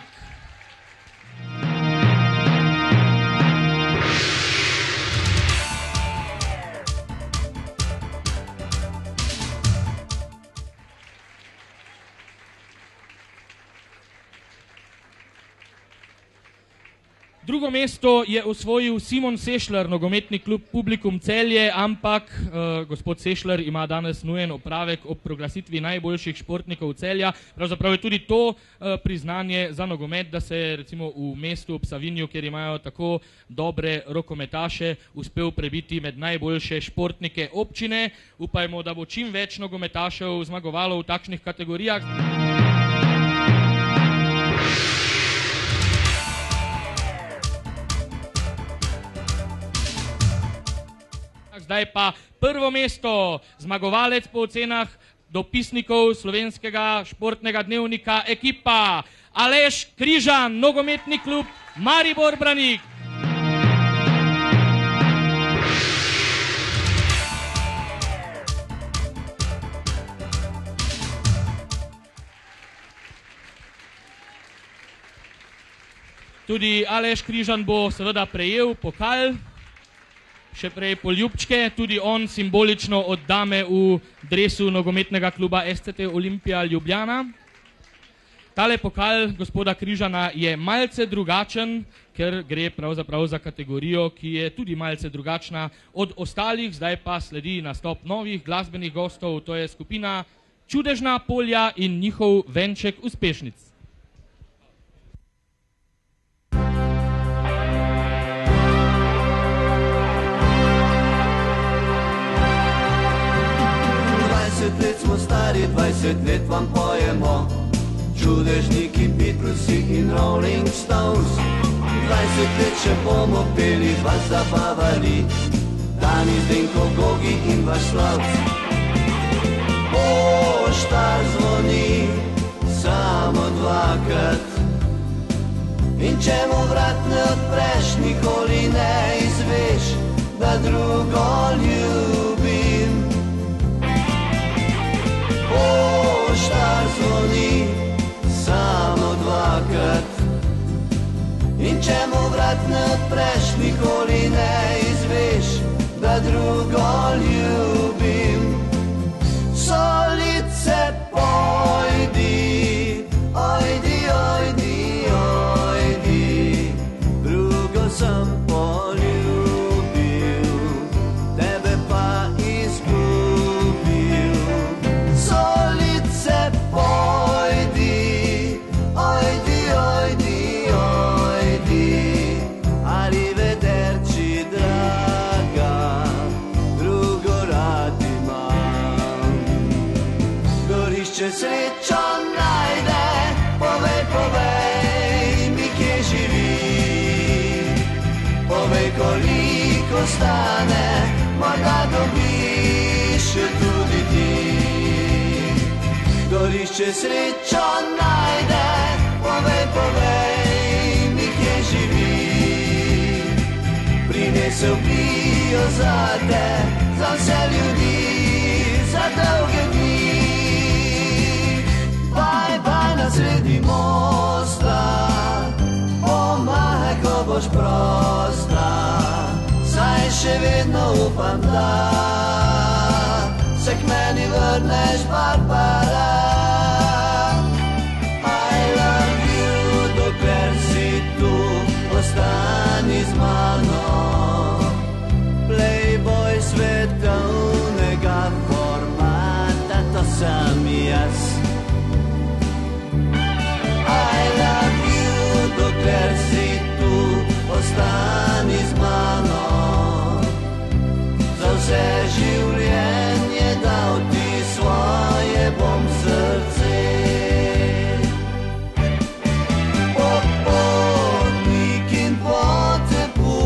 Drugo mesto je osvojil Simon Sešljar, nogometni klub Publikum Celje, ampak gospod Sešljar ima danes nujen opravek ob proglasitvi najboljših športnikov Celja. Pravzaprav je tudi to priznanje za nogomet, da se je recimo v mestu ob Savinju, kjer imajo tako dobre rokometaše, uspel prebiti med najboljše športnike občine. Upajmo, da bo čim več nogometašev zmagovalo v takšnih kategorijah. Zdaj pa prvo mesto, zmagovalec po ocenah dopisnikov slovenskega športnega dnevnika Ekipa, Aleš Križan, nogometni klub Maribor Branik. Tudi Aleš Križan bo seveda prejel pokal, še prej poljubčke, tudi on simbolično od dame v dresu nogometnega kluba SCT Olimpija Ljubljana. Tale pokal gospoda Križana je malce drugačen, ker gre pravzaprav za kategorijo, ki je tudi malce drugačna od ostalih. Zdaj pa sledi nastop novih glasbenih gostov, to je skupina Čudežna polja in njihov venček uspešnic. Let smo stari, 20 let vam pojemo, čudežniki, Beatlesi in Rolling Stones. 20 let še bomo peli, vas zabavali, Dani, Zdenko, Gogi in vaš Slavc. Poštar zvoni samo dvakrat in če mu vrat ne odpreš, nikoli ne izveš, da drugo ljubim. Poštar zvoni samo dvakrat in če mu vrat ne odpreš, nikoli ne izveš, da drugo ljubim. Solice pojdi, ojdi, ojdi, ojdi, drugo sem poljubil, tebe pa izgubil. Solice pojdi, ojdi, ojdi, ojdi, arrivederci draga, drugo rad imam. Gorišče srečo najde, povej, povej mi, kje živi, povej, koliko stane, morda dobiš tudi ti. Gorišče srečo najde, povej, povej mi, kje živi, prinesel pijo zate, za vse ljudi, za dolge dni. Baj, baj na sredi mosta, pomahaj, ko boš prosta, saj še vedno upam, da se k meni vrneš, Barbara. I love you, dokler si tu, ostani z mano. Playboy svetovnega formata, to sem jaz. I love you, dokler si tu, ostani z mano. Za vse življenje dal ti svoje bom srce. Popotnik in poteput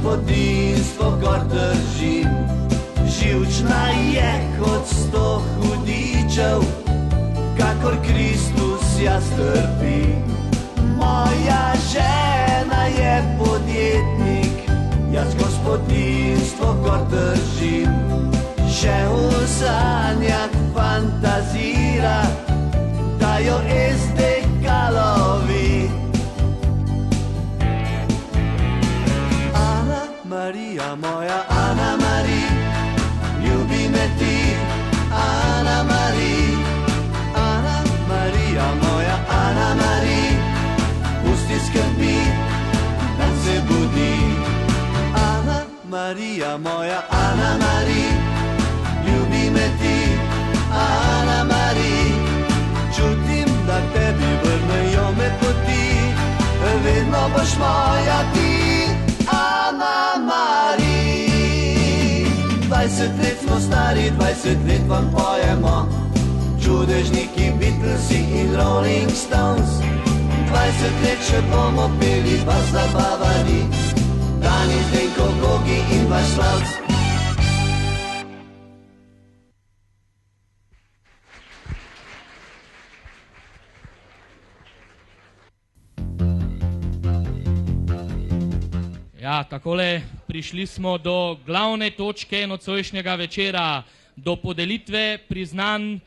gospodinstvo gor držim. Živčna je kot 100 hudičev, kakor Kristus jaz trpim. Moja žena je podjetnik, jaz gospodinstvo gor držim. Še v sanjah fantazira, da jo SDK lovi. Ana Marija, moja Ana Marija, ljubi me ti, Ana Marija. Ana Marija, moja Ana Marija, pusti skrbi, dan se budi. Ana Marija, moja Ana Marija, ljubi me ti, Ana Marija. Čutim, da tebi vrnejo me poti, vedno boš moja ti, Ana Marija. 20 let smo stari, 20 let vam pojemo, čudežniki, Beatlesi in Rolling Stones. 20 let še bomo peli, vas zabavali, Dani, Zdenko, Gogi in vaš Slavc. Ja, takole prišli smo do glavne točke nocojšnjega večera, do podelitve priznanj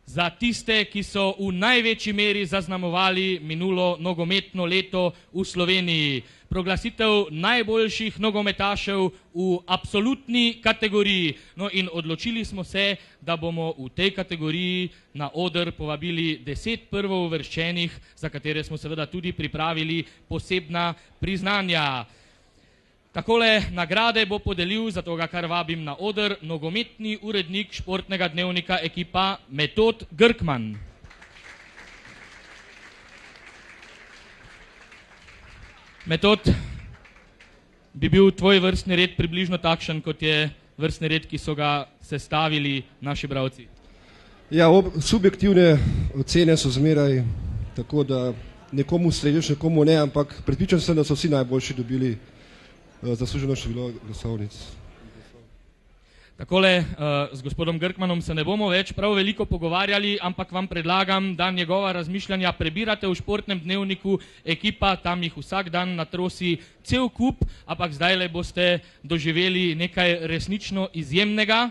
za tiste, ki so v največji meri zaznamovali minulo nogometno leto v Sloveniji. Proglasitev najboljših nogometašev v absolutni kategoriji. No in odločili smo se, da bomo v tej kategoriji na oder povabili 10 prvouvrščenih, za katere smo seveda tudi pripravili posebna priznanja. Takole nagrade bo podelil, zato ga kar vabim na oder, nogometni urednik športnega dnevnika ekipa Metod Grkman. Metod, bi bil tvoj vrstni red približno takšen, kot je vrstni red, ki so ga sestavili naši bralci? Ja, subjektivne ocene so zmeraj tako, da nekomu središ, nekomu ne, ampak prepričan sem, da so vsi najboljši dobili zasluženo število glasovnic. Takole, z gospodom Grkmanom se ne bomo več prav veliko pogovarjali, ampak vam predlagam, da njegova razmišljanja prebirate v športnem dnevniku ekipa, tam jih vsak dan natrosi cel kup, ampak zdajle boste doživeli nekaj resnično izjemnega.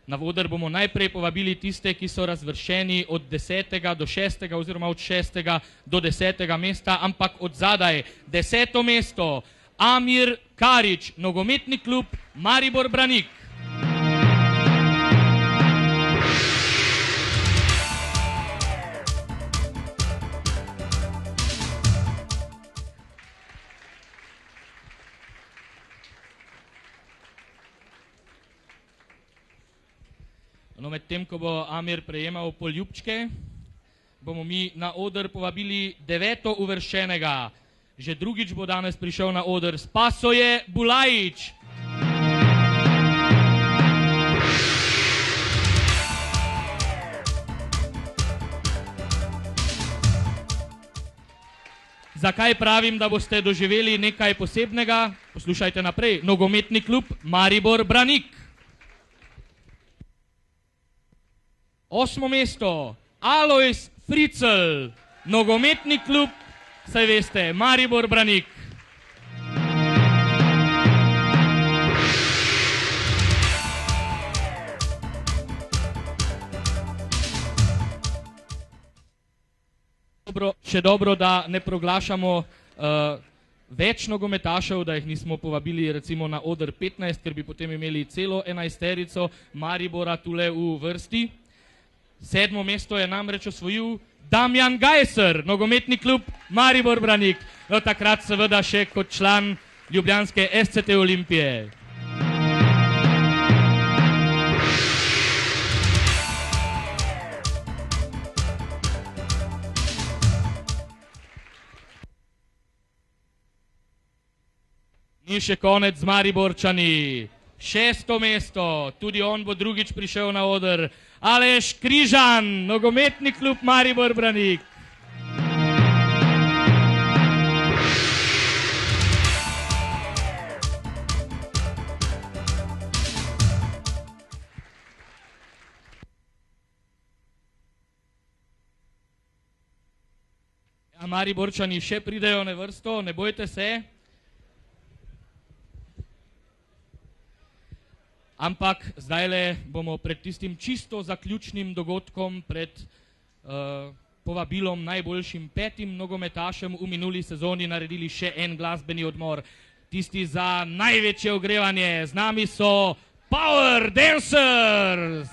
Na oder bomo najprej povabili tiste, ki so razvrščeni od 10. do 6. oziroma od 6. do 10. mesta, ampak od zadaj 10. mesto Amir Karič, nogometni klub Maribor Branik. No, medtem, ko bo Amir prejemal poljubčke, bomo mi na oder povabili 9. uvrščenega. Že drugič bo danes prišel na oder Spasoje Bulajič. Zakaj pravim, da boste doživeli nekaj posebnega? Poslušajte naprej. Nogometni klub Maribor Branik. 8. mesto Alojz Fricl, nogometni klub, saj veste, Maribor Branik. Še dobro, da ne proglašamo več nogometašev, da jih nismo povabili recimo na oder 15, ker bi potem imeli celo 11-terico Maribora tule v vrsti. 7. mesto je namreč osvojil Damjan Gajser, nogometni klub Maribor Branik. No, takrat seveda še kot član ljubljanske SCT Olimpije. Ni še konec z Mariborčani. 6. mesto, tudi on bo drugič prišel na oder. Aleš Križan, nogometni klub Maribor Branik. Mariborčani še pridejo na vrsto, ne bojte se. Ampak zdajle bomo pred tistim čisto zaključnim dogodkom, pred povabilom najboljšim 5 nogometašem v minuli sezoni naredili še en glasbeni odmor. Tisti za največje ogrevanje. Z nami so Power Dancers!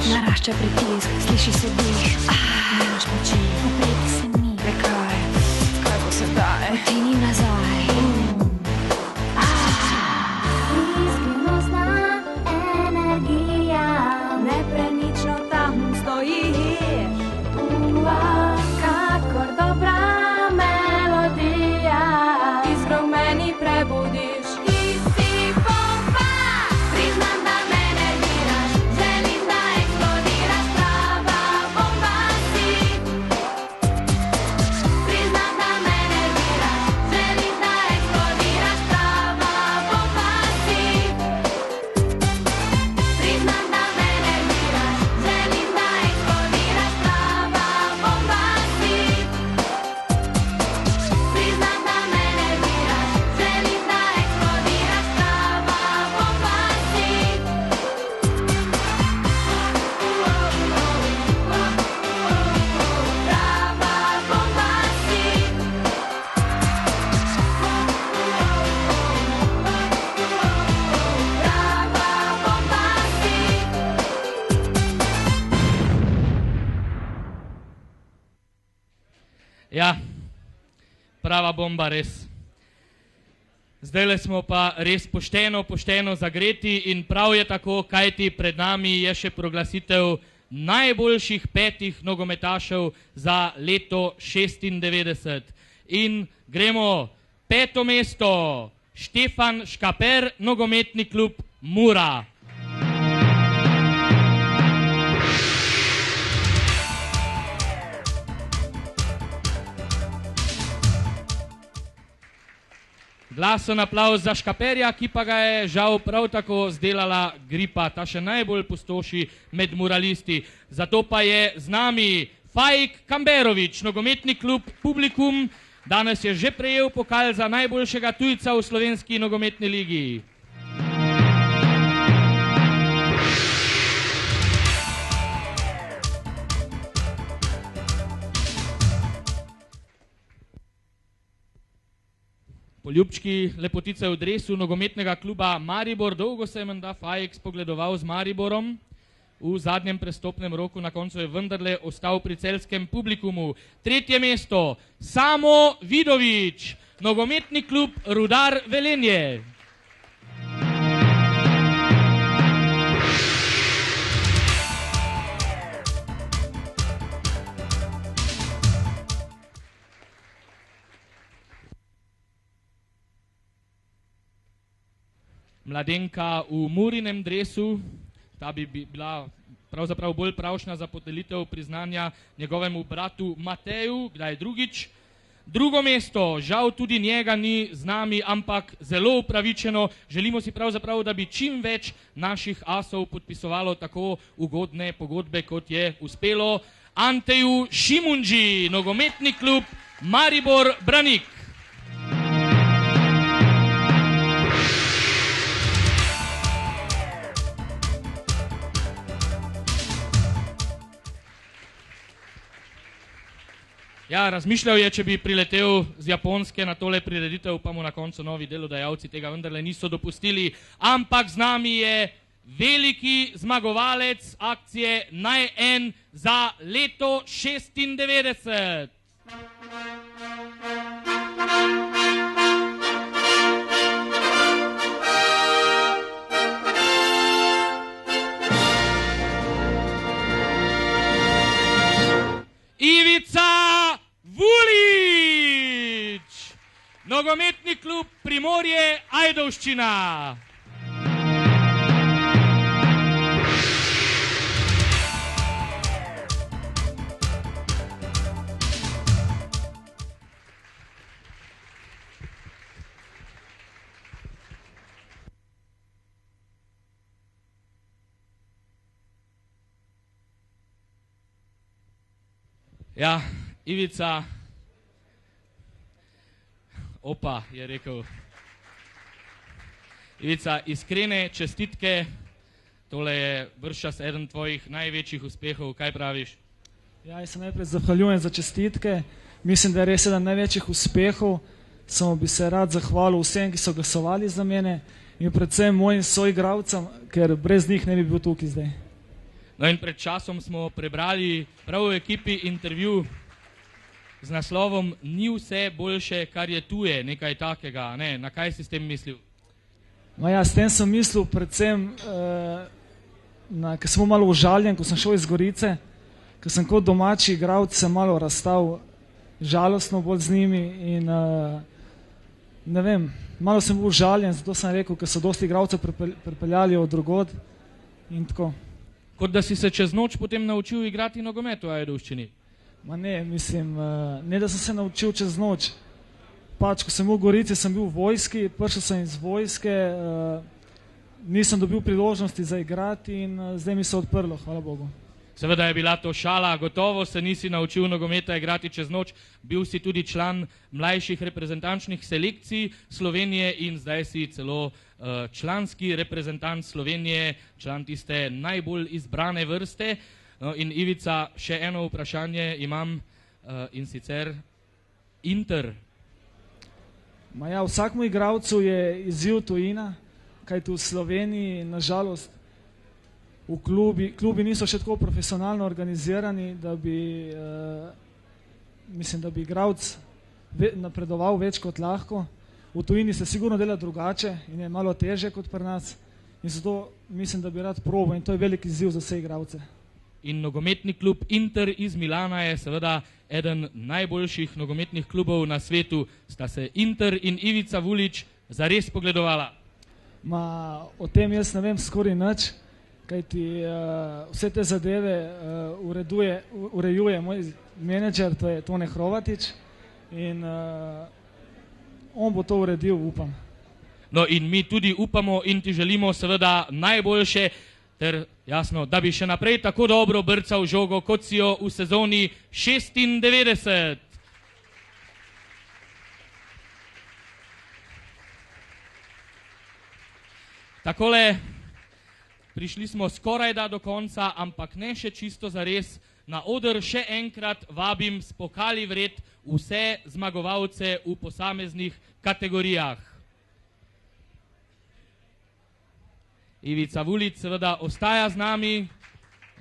Narašča pritisk, sliši se dih, nemaš moči, upreti se ni. Kaj bo sedaj? Poti ni nazaj. Iskrivnostna energija, nepremično tam stojiš. Kakor dobra melodija, iskro v meni prebudiš. Ja, prava bomba, res. Zdajle smo pa res pošteno zagreti in prav je tako, kajti pred nami je še proglasitev najboljših 5 nogometašev za leto 96. In gremo 5. mesto, Štefan Škaper, nogometni klub Mura. Glasen aplavz za Škaperja, ki pa ga je žal prav tako zdelala gripa, ta še najbolj pustoši med muralisti. Zato pa je z nami Faik Kamberovič, nogometni klub Publikum. Danes je že prejel pokal za najboljšega tujca v slovenski nogometni ligi. Poljubčki lepotice v dresu nogometnega kluba Maribor. Dolgo se je menda Faik spogledoval z Mariborom. V zadnjem prestopnem roku na koncu je vendarle ostal pri celjskem Publikumu. Tretje mesto, Samo Vidovič, nogometni klub Rudar Velenje. Mladenka v Murinem dresu, ta bi bila pravzaprav bolj pravšnja za podelitev priznanja njegovemu bratu Mateju, kdaj drugič. Drugo mesto, žal tudi njega ni z nami, ampak zelo upravičeno. Želimo si pravzaprav, da bi čim več naših asov podpisovalo tako ugodne pogodbe, kot je uspelo Anteju Šimunži, nogometni klub Maribor Branik. Ja, razmišljal je, če bi priletel z Japonske na tole prireditev, pa mu na koncu novi delodajalci tega vendarle niso dopustili. Ampak z nami je veliki zmagovalec akcije Naj en za leto 96. Ivica Vulič, nogometni klub Primorje Ajdovščina. Ja, Ivica, opa, je rekel. Ivica, iskrene čestitke, tole je bržčas eden tvojih največjih uspehov, kaj praviš? Ja, jaz se najprej zahvaljujem za čestitke, mislim, da je res eden največjih uspehov, samo bi se rad zahvalil vsem, ki so glasovali za mene in predvsem mojim soigravcem, ker brez njih ne bi bil tukaj zdaj. No in pred časom smo prebrali prav v ekipi intervju z naslovom Ni vse boljše, kar je tuje, nekaj takega, ne? Na kaj si s tem mislil? No ja, s tem sem mislil predvsem, ker sem malo užaljen, ko sem šel iz Gorice, ker sem kot domači igralec se malo razstal, žalostno bolj z njimi in ne vem, malo sem bil užaljen, zato sem rekel, ker so dosti igralcev pripeljali od drugod in tako. Kot da si se čez noč potem naučil igrati nogomet v Ajdovščini. Ma ne, mislim, ne da sem se naučil čez noč. Pač, ko sem bil v Gorici, sem bil v vojski, prišel sem iz vojske, nisem dobil priložnosti za igrati in zdaj mi se odprlo, hvala Bogu. Seveda je bila to šala, gotovo se nisi naučil nogometa igrati čez noč, bil si tudi član mlajših reprezentančnih selekcij Slovenije in zdaj si celo članski reprezentant Slovenije, član tiste najbolj izbrane vrste. No, in Ivica, še eno vprašanje imam in sicer Inter. Ma ja, vsakmu igralcu je izziv tujina, kajti v Sloveniji nažalost v klubi niso še tako profesionalno organizirani, da bi, mislim, da bi igralec napredoval več kot lahko. V tujini se sigurno dela drugače in je malo teže kot pri nas in zato mislim, da bi rad probal in to je velik izziv za vse igralce. In nogometni klub Inter iz Milana je seveda eden najboljših nogometnih klubov na svetu. Sta se Inter in Ivica Vulič zares pogledovala? Ma, o tem jaz ne vem skoraj nič, kajti vse te zadeve urejuje moj menedžer, to je Tone Hrovatič in on bo to uredil, upam. No in mi tudi upamo in ti želimo seveda najboljše, ter jasno, da bi še naprej tako dobro brcal žogo, kot si jo v sezoni 96. Takole, prišli smo skorajda do konca, ampak ne še čisto zares. Na oder še enkrat vabim s pokali vred vse zmagovalce v posameznih kategorijah. Ivica Vulic seveda ostaja z nami,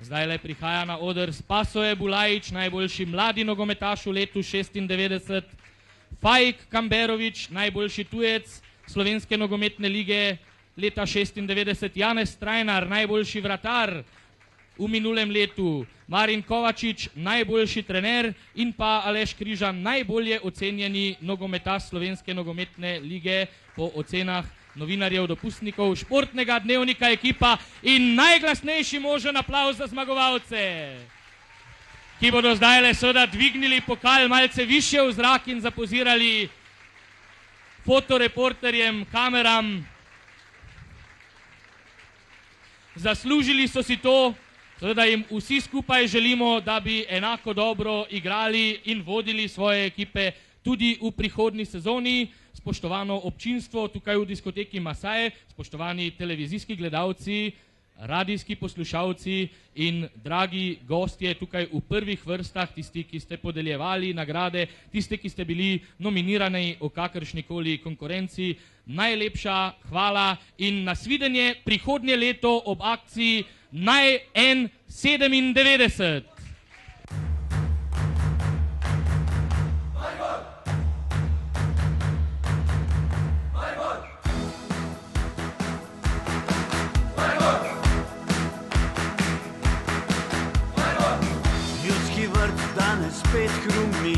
zdaj le prihaja na oder Spasoje Bulajič, najboljši mladi nogometaš v letu 96, Fajk Kamberovič, najboljši tujec Slovenske nogometne lige leta 96, Janez Strajnar, najboljši vratar v minulem letu, Marin Kovačič, najboljši trener in pa Aleš Križan, najbolje ocenjeni nogometaš Slovenske nogometne lige po ocenah novinarjev, dopustnikov, športnega dnevnika ekipa in najglasnejši možen aplavz za zmagovalce, ki bodo zdaj le seveda dvignili pokal malce više v zrak in zapozirali fotoreporterjem, kameram. Zaslužili so si to, seveda jim vsi skupaj želimo, da bi enako dobro igrali in vodili svoje ekipe tudi v prihodnji sezoni. Spoštovano občinstvo tukaj v diskoteki Masaje, spoštovani televizijski gledalci, radijski poslušalci in dragi gostje tukaj v prvih vrstah, tisti, ki ste podeljevali nagrade, tisti, ki ste bili nominirani v kakršnikoli konkurenci, najlepša hvala in nasvidenje prihodnje leto ob akciji Naj N97. Spet hrumi,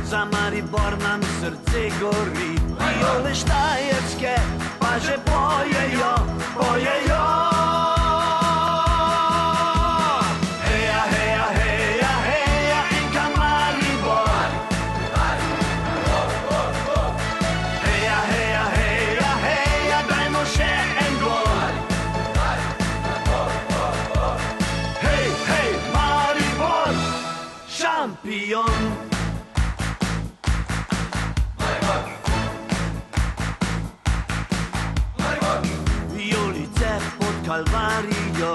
za Maribor nam srce gori, Viole Štajerske pa že pojejo, pojejo. Heja, heja, heja, heja, enka Maribor. Heja, heja, heja, heja, dajmo še en gol. Hej, hej, Maribor, šampion. Vijolice pod Kalvarijo,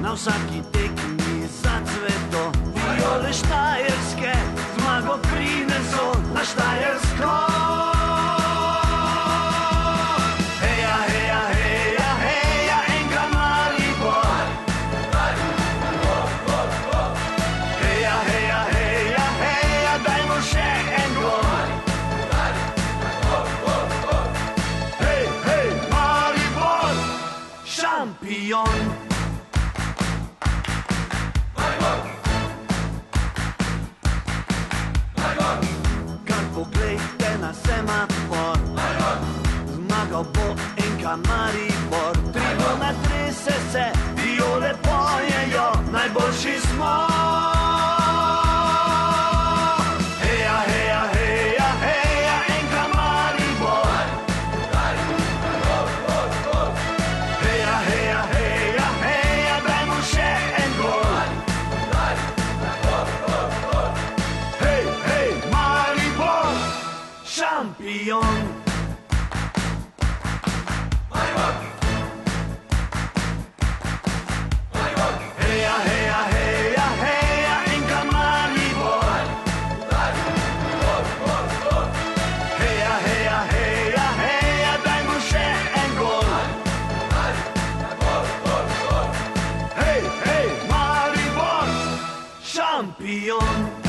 na vsaki tekmi zacveto, Viole Štajerske zmago prineso na Štajersko. Heja, heja, heja, heja, enka Maribor. Heja, heja, heja, heja, dajmo še en gol. Hej, hej, Maribor, šampion. Kar poglejte na semafor, zmagal bo enka Maribor. Tribuna trese se, Viole pojejo, najboljši smo. Heja, heja, heja, heja, enka Maribor. Heja, heja, heja, heja, dajmo še en gol. Hej, hej, Maribor, šampion. Heja, heja, heja, heja, enka Maribor. Heja, heja, heja, heja, dajmo še en gol. Hej, hej, Maribor, šampion.